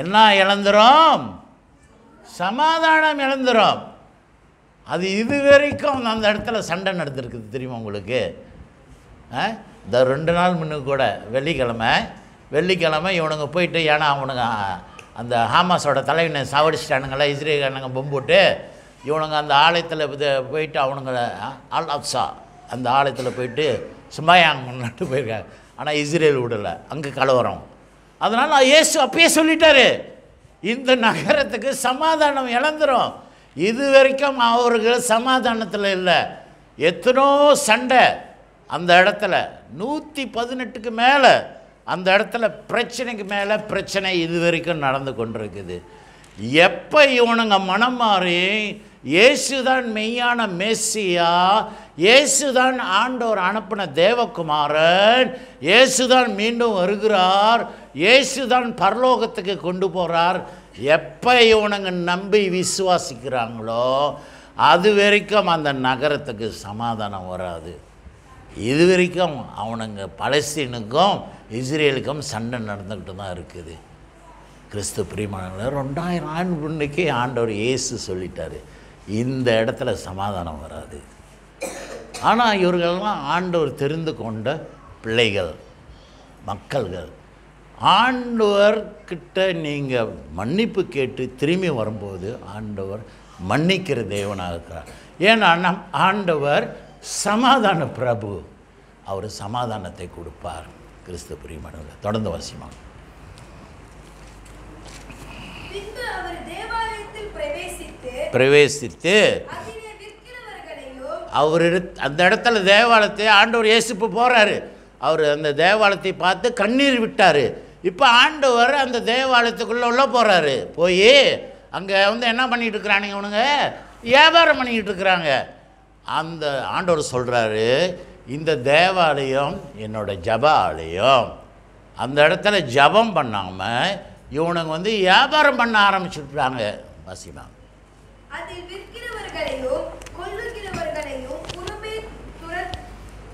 என்ன இழந்துரும்? சமாதானம் இழந்துரும். அது இது வரைக்கும் அந்த இடத்துல சண்டை நடந்துருக்குது, தெரியுமா உங்களுக்கு? இந்த 2 நாள் முன்னுக்கு கூட வெள்ளிக்கிழமை இவனுங்க போயிட்டு, ஏன்னா அவனுங்க அந்த ஹமாஸோட தலைவனை சாவடிச்சிட்டானுங்களா இஸ்ரேலுக்காரனுங்க பொம்போட்டு, இவனுங்க அந்த ஆலயத்தில் போயிட்டு அவனுங்க அல் அக்ஸா அந்த ஆலயத்தில் போயிட்டு சும்மாயாங்க நட்டு போயிருக்காங்க. ஆனால் இஸ்ரேல் விடலை, அங்கே கலவரம். அதனால் இயேசு அப்பயே சொல்லிட்டாரு, இந்த நகரத்துக்கு சமாதானம் இழந்துரும். இது வரைக்கும் அவர்கள் சமாதானத்தில் இல்லை, எத்தனோ சண்டை அந்த இடத்துல, 118க்கு மேலே அந்த இடத்துல பிரச்சனைக்கு மேலே பிரச்சனை இது வரைக்கும் நடந்து கொண்டிருக்குது. எப்போ இவனுங்க மனம் மாறி இயேசுதான் மெய்யான மெஸ்ஸியா, இயேசுதான் ஆண்டவர் அனுப்பின தேவகுமாரன், இயேசுதான் மீண்டும் வருகிறார், இயேசுதான் பரலோகத்துக்கு கொண்டு போகிறார், எப்போ இவனுங்க நம்பி விசுவாசிக்கிறாங்களோ அது வரைக்கும் அந்த நகரத்துக்கு சமாதானம் வராது. இது வரைக்கும் அவனுங்க பலஸ்தீனுக்கும் இஸ்ரேலுக்கும் சண்டை நடந்துக்கிட்டு தான் இருக்குது. கிறிஸ்து பிரியமானவர்களே, 2000 ஆண்டு முன்னுக்கே ஆண்டவர் இயேசு சொல்லிட்டார், இந்த இடத்துல சமாதானம் வராது. ஆனால் இவர்களெல்லாம் ஆண்டவர் தெரிந்து கொண்ட பிள்ளைகள், மக்கள்கள். ஆண்டவர்கிட்ட நீங்கள் மன்னிப்பு கேட்டு திரும்பி வரும்போது ஆண்டவர் மன்னிக்கிற தேவனாக இருக்கிறார். ஏன்னா ஆண்டவர் சமாதான பிரபு, அவர் சமாதானத்தை கொடுப்பார். கிறிஸ்து பிரியமானவர்களே, தொடர்ந்து வாசிப்பாங்க. பிரவேசித்து அவர் அந்த இடத்துல தேவாலயத்தை ஆண்டவர் இயேசுப்பு போகிறாரு. அவர் அந்த தேவாலயத்தை பார்த்து கண்ணீர் விட்டார். இப்போ ஆண்டவர் அந்த தேவாலயத்துக்குள்ளே உள்ள போகிறாரு. போய் அங்கே வந்து என்ன பண்ணிகிட்டு இருக்கிறானுங்க, இவனுங்க வியாபாரம் பண்ணிக்கிட்டு இருக்கிறாங்க. அந்த ஆண்டவர் சொல்கிறாரு, இந்த தேவாலயம் என்னோட ஜப ஆலயம். அந்த இடத்துல ஜபம் பண்ணாமல் இவனுங்க வந்து வியாபாரம் பண்ண ஆரம்பிச்சுட்டாங்க. வாசிமா. அதில் விற்கிறவர்களையும் கொல்லுகிறவர்களையும்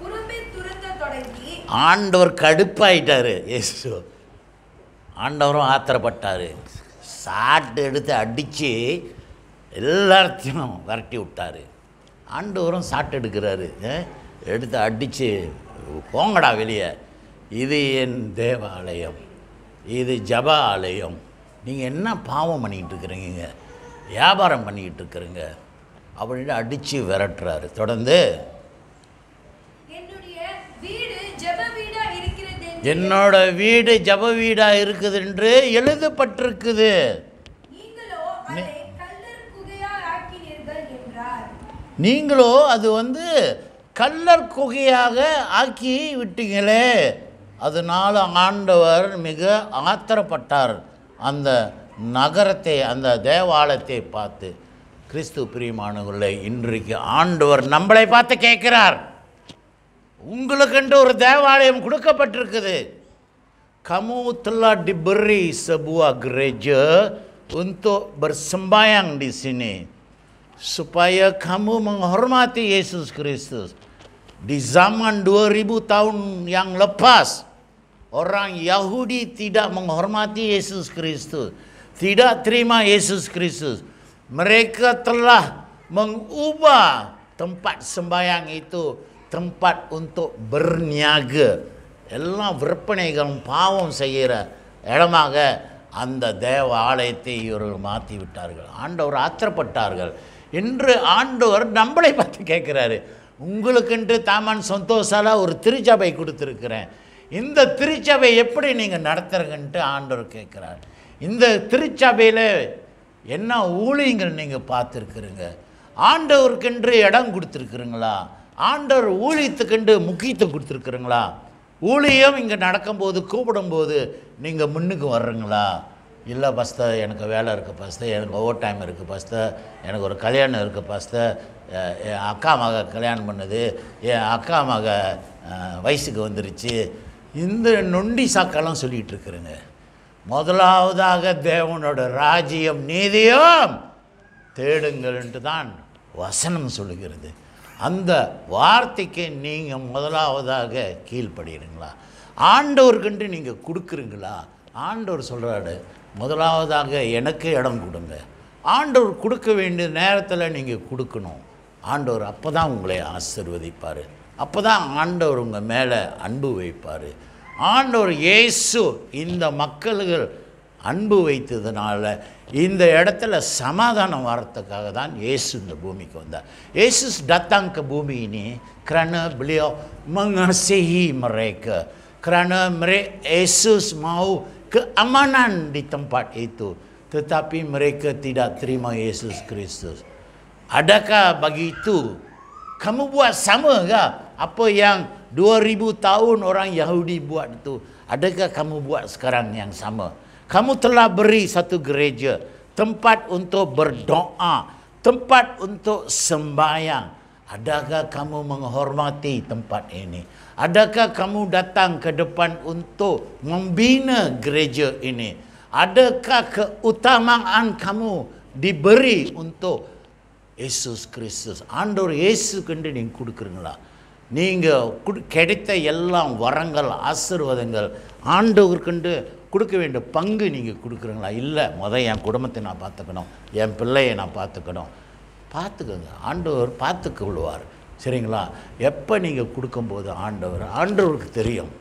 புறம்பே துரத்த தொடங்கி ஆண்டவர் கடுப்பாயிட்டாரு. இயேசு ஆண்டவரும் ஆத்திரப்பட்டார். சாட்டு எடுத்து அடித்து எல்லாத்தையும் விரட்டி விட்டார். ஆண்டவரும் சாட்டு எடுக்கிறாரு, எடுத்து அடித்து போங்கடா வெளியே, இது என் தேவாலயம், இது ஜப ஆலயம், நீங்கள் என்ன பாவம் பண்ணிக்கிட்டு இருக்கிறீங்க, வியாபாரம் பண்ணிக்கிட்டு இருக்கிறீங்க அப்படின்னு அடித்து விரட்டுறாரு. தொடர்ந்து என்னோட வீடு ஜப வீடாக இருக்குது என்று எழுதப்பட்டிருக்குது, நீங்களோ அது கல்லர் குகையாக ஆக்கி விட்டீங்களே. அதனால் ஆண்டவர் மிக ஆத்திரப்பட்டார் அந்த நகரத்தை, அந்த தேவாலயத்தை பார்த்து. கிறிஸ்து பிரியமானவர்களே, இன்றைக்கு ஆண்டவர் நம்மளை பார்த்து கேட்கிறார், உங்களுக்கென்று ஒரு தேவாலயம் கொடுக்கப்பட்டிருக்குது. Kamu telah diberi sebuah gereja untuk bersembahyang di sini, supaya kamu menghormati Yesus Kristus. Di zaman 2000 tahun yang lepas, orang Yahudi tidak menghormati Yesus Kristus, tidak terima Yesus Kristus. Mereka telah mengubah tempat sembahyang itu tempat untuk berniaga. எல்லாம் விற்பனைகளும் பாவம் செய்கிற இடமாக அந்த தேவ ஆலயத்தை இவர்கள் மாற்றி விட்டார்கள். ஆண்டவர் ஆத்திரப்பட்டார்கள். இன்று ஆண்டவர் நம்மளை பார்த்து கேட்குறாரு, உங்களுக்கென்று தாமான் சந்தோஷால ஒரு திருச்சபை கொடுத்துருக்கிறேன், இந்த திருச்சபை எப்படி நீங்கள் நடத்துறீங்கன்ட்டு ஆண்டவர் கேட்குறார். இந்த திருச்சபையில் என்ன ஊழியங்கள் நீங்கள் பார்த்துருக்குறீங்க, ஆண்டவருக்கென்று இடம் கொடுத்துருக்குறீங்களா, ஆண்டவர் ஊழியத்துக்கென்று முக்கியத்துவம் கொடுத்துருக்குறீங்களா, ஊழியம் இங்கே நடக்கும்போது கூப்பிடும்போது நீங்கள் முன்னுக்கு வர்றீங்களா, இல்லை பாஸ்டர் எனக்கு வேலை இருக்குது பாஸ்டர், எனக்கு ஓவர் டைம் இருக்குது பாஸ்டர், எனக்கு ஒரு கல்யாணம் இருக்குது பாஸ்டர், என் அக்கா மக கல்யாணம் பண்ணுது, என் அக்கா மக வயசுக்கு வந்துருச்சு, இந்த நொண்டி சாக்கெல்லாம் சொல்லிகிட்டு இருக்கிறேங்க. முதலாவதாக தேவனோட ராஜ்யம் நீதியும் தேடுங்கள்ன்ட்டு தான் வசனம் சொல்லுகிறது. அந்த வார்த்தைக்கு நீங்கள் முதலாவதாக கீழ்ப்படுகிறீங்களா, ஆண்டவருக்குன்ட்டு நீங்கள் கொடுக்குறீங்களா? ஆண்டவர் சொல்கிறாரு, முதலாவதாக எனக்கு இடம் கொடுங்க. ஆண்டவர் கொடுக்க வேண்டிய நேரத்தில் நீங்கள் கொடுக்கணும். ஆண்டவர் அப்போ தான் உங்களை ஆசீர்வதிப்பார், அப்போ தான் ஆண்டவர் உங்கள் மேலே அன்பு வைப்பார். ஆண்டவர் இயேசு இந்த மக்கள்கள் அன்பு வைத்ததுனால இந்த இடத்துல சமாதானம் வரத்துக்காக தான் இயேசு இந்த பூமிக்கு வந்தார். Yesus datang ke bumi ini kerana beliau mengasihi mereka, kerana Yesus mau keamanan di tempat itu, tetapi mereka tidak terima Yesus Kristus. Adakah begitu kamu buat sama ke apa yang 2000 tahun orang Yahudi buat itu? Adakah kamu buat sekarang yang sama? Kamu telah beri satu gereja, tempat untuk berdoa, tempat untuk sembahyang. Adakah kamu menghormati tempat ini? Adakah kamu datang ke depan untuk membina gereja ini? Adakah keutamaan kamu diberi untuk Yesus Kristus? ஆண்டவர் இயேசுக்கென்று நீங்கள் கொடுக்குறீங்களா? நீங்கள் கிடைத்த எல்லாம் வரங்கள் ஆசீர்வாதங்கள் ஆண்டவருக்கென்று கொடுக்க வேண்டிய பங்கு நீங்கள் கொடுக்குறீங்களா? இல்லை, என் குடும்பத்தை நான் பார்த்துக்கணும், என் பிள்ளையை நான் பார்த்துக்கணும். பார்த்துக்கோங்க, ஆண்டவர் பார்த்துக்கொள்வார். சரிங்களா? எப்போ நீங்கள் கொடுக்கும்போது ஆண்டவருக்கு தெரியும்.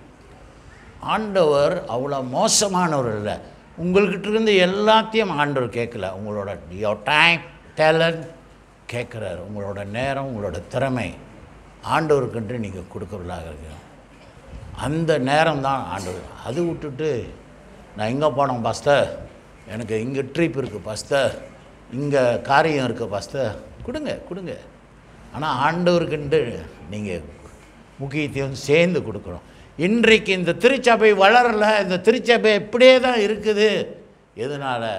ஆண்டவர் அவ்வளோ மோசமானவர் இல்லை. உங்கள்கிட்ட இருந்து எல்லாத்தையும் ஆண்டவர் கேட்கல. உங்களோட டைம் டேலண்ட் கேட்குறாரு, உங்களோட நேரம், உங்களோட திறமை ஆண்டவருக்கென்று நீங்கள் கொடுக்கறதாக இருக்கணும். அந்த நேரம் தான் ஆண்டவர். அது விட்டுட்டு நான் எங்கே போனோம் பாஸ்டர், எனக்கு இங்கே ட்ரிப் இருக்குது பாஸ்டர், இங்கே காரியம் இருக்குது பாஸ்டர், கொடுங்க. ஆனால் ஆண்டவருக்குன்ட்டு நீங்கள் முக்கியத்தையும் சேர்ந்து கொடுக்கணும். இன்றைக்கு இந்த திருச்சபை வளரலை, இந்த திருச்சபை இப்படியே தான் இருக்குது. எதனால்?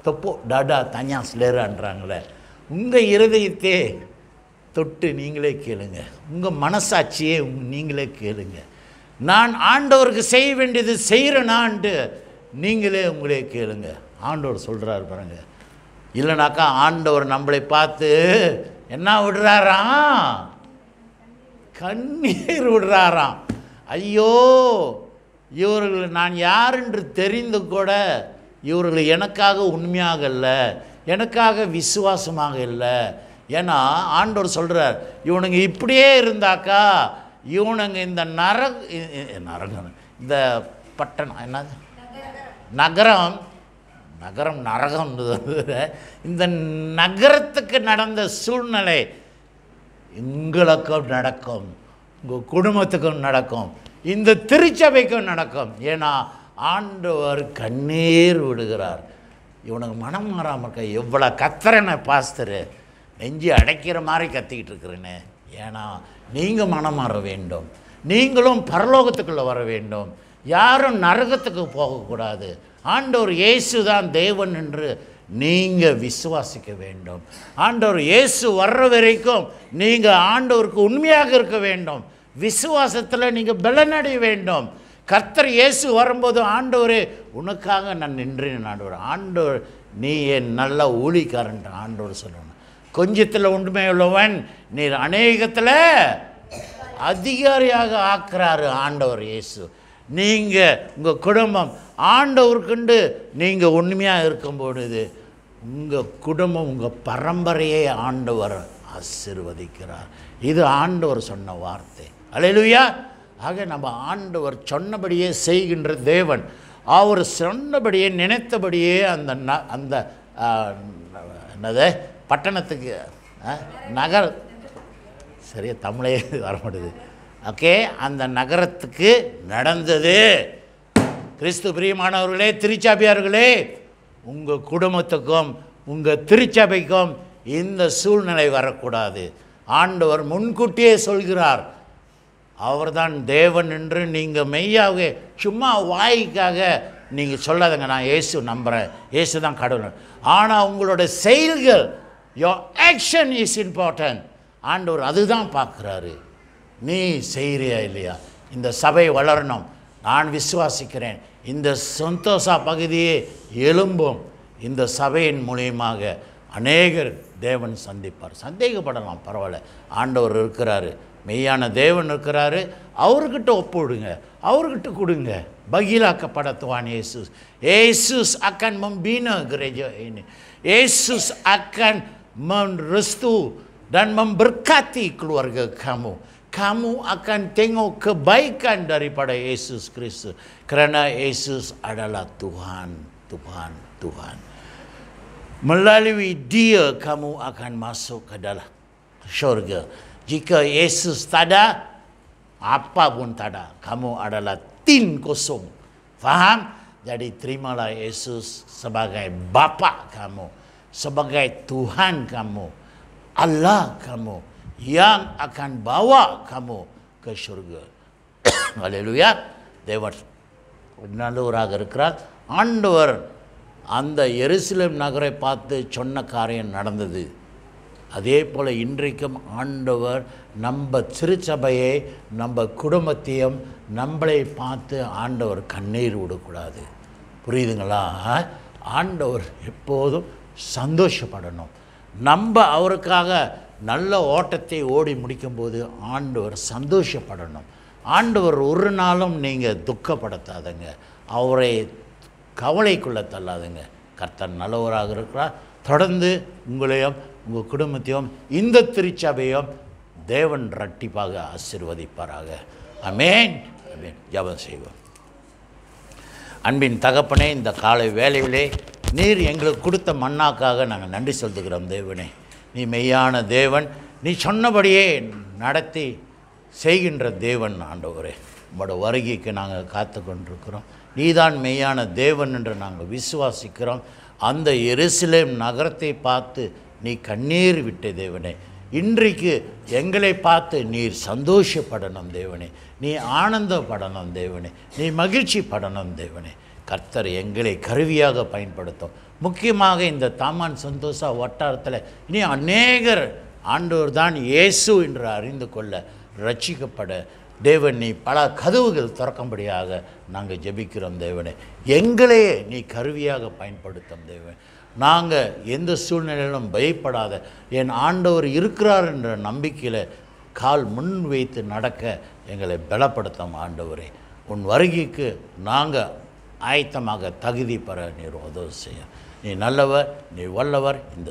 தொப்போ டாடா தனியா ஸ்லேரான்றாங்களே. உங்கள் இருதயத்தை தொட்டு நீங்களே கேளுங்க, உங்கள் மனசாட்சியே நீங்களே கேளுங்க. நான் ஆண்டவருக்கு செய்ய வேண்டியது செய்கிறேனான்ட்டு நீங்களே உங்களே கேளுங்க. ஆண்டவர் சொல்கிறார் பாருங்க, இல்லைனாக்கா ஆண்டவர் நம்மளை பார்த்து என்ன விடுறாராம்? கண்ணீர் விடுறாராம். ஐயோ, இவர்கள் நான் யார் என்று தெரிந்து கூட இவர்கள் எனக்காக உண்மையாக இல்லை, எனக்காக விசுவாசமாக இல்லை. ஏன்னா ஆண்டவர் சொல்கிறார், இவனுங்க இப்படியே இருந்தாக்கா இவனுங்க இந்த நரகம் இந்த பட்டணம் என்னது நகரம் நரகம் இந்த நகரத்துக்கு நடந்த சூழ்நிலை உங்களுக்கும் நடக்கும், உங்கள் குடும்பத்துக்கும் நடக்கும், இந்த திருச்சபைக்கும் நடக்கும். ஏன்னா ஆண்டவர் கண்ணீர் விடுகிறார். இவனுக்கு மனம் மாறாமல் இருக்க எவ்வளோ கத்துறேன்னு பாஸ்தரு, நெஞ்சு அடைக்கிற மாதிரி கத்திக்கிட்டு இருக்கிறேன்னு. ஏன்னா நீங்கள் மனம் மாற வேண்டும், நீங்களும் பரலோகத்துக்குள்ளே வர வேண்டும், யாரும் நரகத்துக்கு போகக்கூடாது. ஆண்டவர் இயேசு தான் தேவன் என்று நீங்கள் விசுவாசிக்க வேண்டும். ஆண்டவர் இயேசு வர்ற வரைக்கும் நீங்கள் ஆண்டவருக்கு உண்மையாக இருக்க வேண்டும், விசுவாசத்தில் நீங்கள் பலனடைய வேண்டும். கர்த்தர் இயேசு வரும்போது ஆண்டவரே உனக்காக நான் நின்றேன் ஆண்டவர், ஆண்டவர் நீ என் நல்ல ஊழிக்காரன் ஆண்டவர் சொல்லணும். கொஞ்சத்தில் உண்மை உள்ளவன் நீர் அநேகத்தில் அதிகாரியாக ஆக்குறாரு ஆண்டவர் இயேசு. நீங்கள் உங்கள் குடும்பம் ஆண்டவருக்குண்டு நீங்கள் உண்மையாக இருக்கும் பொழுது உங்கள் குடும்பம் உங்கள் பரம்பரையை ஆண்டவர் ஆசீர்வதிக்கிறார். இது ஆண்டவர் சொன்ன வார்த்தை. அல்லேலூயா. ஆக நம்ம ஆண்டவர் சொன்னபடியே செய்கின்ற தேவன். அவர் சொன்னபடியே நினைத்தபடியே அந்த என்னது பட்டணத்துக்கு நகர் சரியா தமிழே வர மாட்டேது. ஓகே, அந்த நகரத்துக்கு நடந்தது. கிறிஸ்து பிரியமானவர்களே, திருச்சபையார்களே, உங்கள் குடும்பத்துக்கும் உங்கள் திருச்சபைக்கும் இந்த சூழ்நிலை வரக்கூடாது. ஆண்டவர் முன்கூட்டியே சொல்கிறார், அவர்தான் தேவன் என்று. நீங்கள் மெய்யாகவே சும்மா வாய்க்காக நீங்கள் சொல்லாதங்க, நான் இயேசு நம்புகிறேன், இயேசு தான் கடவுள். ஆனால் உங்களோட செயல்கள், யோர் ஆக்ஷன் இஸ் இம்பார்ட்டன்ட். ஆண்டவர் அதுதான் பார்க்குறாரு. நீ செய்கிறியா இல்லையா? இந்த சபை வளரணும், நான் விசுவாசிக்கிறேன். இந்த சந்தோஷா பகுதியே எழும்பும். இந்த சபையின் மூலியமாக அநேகர் தேவன் சந்திப்பார். சந்தேகப்படலாம், பரவாயில்ல, ஆண்டவர் இருக்கிறாரு, மெய்யான தேவன் இருக்கிறாரு. அவர்கிட்ட ஒப்புவிடுங்க, அவர்கிட்ட கொடுங்க. Bagi-lah Tuhan Yesus. Yesus akan membina gereja ini. Yesus akan merestu dan memberkati keluarga kamu. Kamu akan tengok kebaikan daripada Yesus Kristus. Kerana Yesus adalah Tuhan, Tuhan, Tuhan. Melalui Dia kamu akan masuk ke dalam syurga. Jika Yesus tak ada, apa pun tak ada. Kamu adalah tin kosong. Faham? Jadi terimalah Yesus sebagai Bapa kamu, sebagai Tuhan kamu, Allah kamu, yang akan bawa kamu ke syurga. Haleluya. தேவர் நல்லவராக இருக்கிறார். ஆண்டவர் அந்த எருசலேம் நகரை பார்த்து சொன்ன காரியம் நடந்தது. அதே போல் இன்றைக்கும் ஆண்டவர் நம்ம திருச்சபையை, நம்ம குடும்பத்தையும் நம்மளை பார்த்து ஆண்டவர் கண்ணீர் விடக்கூடாது. புரியுதுங்களா? ஆண்டவர் எப்போதும் சந்தோஷப்படணும். நம்ம அவருக்காக நல்ல ஓட்டத்தை ஓடி முடிக்கும்போது ஆண்டவர் சந்தோஷப்படணும். ஆண்டவர் ஒரு நாளும் நீங்கள் துக்கப்படுத்தாதுங்க, அவரை கவலைக்குள்ளே தள்ளாதுங்க. கர்த்தர் நல்லவராக இருக்கிறார். தொடர்ந்து உங்களையும் உங்கள் குடும்பத்தையும் இந்த திருச்சபையும் தேவன் இரட்டிப்பாக ஆசீர்வதிப்பாராக. ஆமென். ஆமென். ஜெபம் செய்வோம். அன்பின் தகப்பனே, இந்த காலை வேளையிலே நீர் எங்களுக்கு கொடுத்த மன்னாக்காக நாங்கள் நன்றி செலுத்துகிறோம். தேவனே, நீ மெய்யான தேவன், நீ சொன்னபடியே நடத்தி செய்கின்ற தேவன். ஆண்டவரே, உங்களோட வருகைக்கு நாங்கள் காத்து கொண்டிருக்கிறோம். நீதான் மெய்யான தேவன் என்று நாங்கள் விசுவாசிக்கிறோம். அந்த எருசலேம் நகரத்தை பார்த்து நீ கண்ணீர் விட்ட தேவனே, இன்றைக்கு எங்களை பார்த்து நீர் சந்தோஷப்படணும் தேவனே, நீ ஆனந்தப்படணும் தேவனே, நீ மகிழ்ச்சி படணும் தேவனே. கர்த்தர் எங்களை கருவியாக பயன்படுத்தும். முக்கியமாக இந்த தாமான் சந்தோஷா வட்டாரத்தில் இனி அநேகர் ஆண்டவர் தான் இயேசு என்று அறிந்து கொள்ள, ரட்சிக்கப்பட தேவன் நீ பல கதவுகள் திறக்கும்படியாக நாங்கள் ஜெபிக்கிறோம் தேவனே. எங்களையே நீ கருவியாக பயன்படுத்தும் தேவன். நாங்கள் எந்த சூழ்நிலையிலும் பயப்படாத என் ஆண்டவர் இருக்கிறார் என்ற நம்பிக்கையில் கால் முன் வைத்து நடக்க எங்களை பலப்படுத்தும் ஆண்டவரே. உன் வருகைக்கு நாங்கள் ஆயத்தமாக தகுதி பெற நீர் உதவி செய்ய. நீ நல்லவர், நீ வல்லவர். இந்த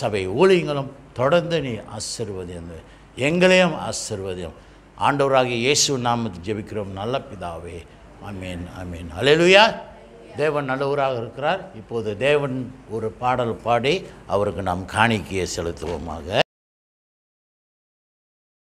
சபை ஊழியங்களும் தொடர்ந்து நீ ஆசீர்வதியும், எங்களையும் ஆசீர்வதியும். ஆண்டவராகிய இயேசு நாமத்தில் ஜெபிக்கிறோம் நல்ல பிதாவே. ஆமீன், ஆமீன். அல்லேலூயா. தேவன் நல்லவராக இருக்கிறார். இப்போது தேவன் ஒரு பாடல் பாடி அவருக்கு நாம் காணிக்கையை செலுத்துவோமாக.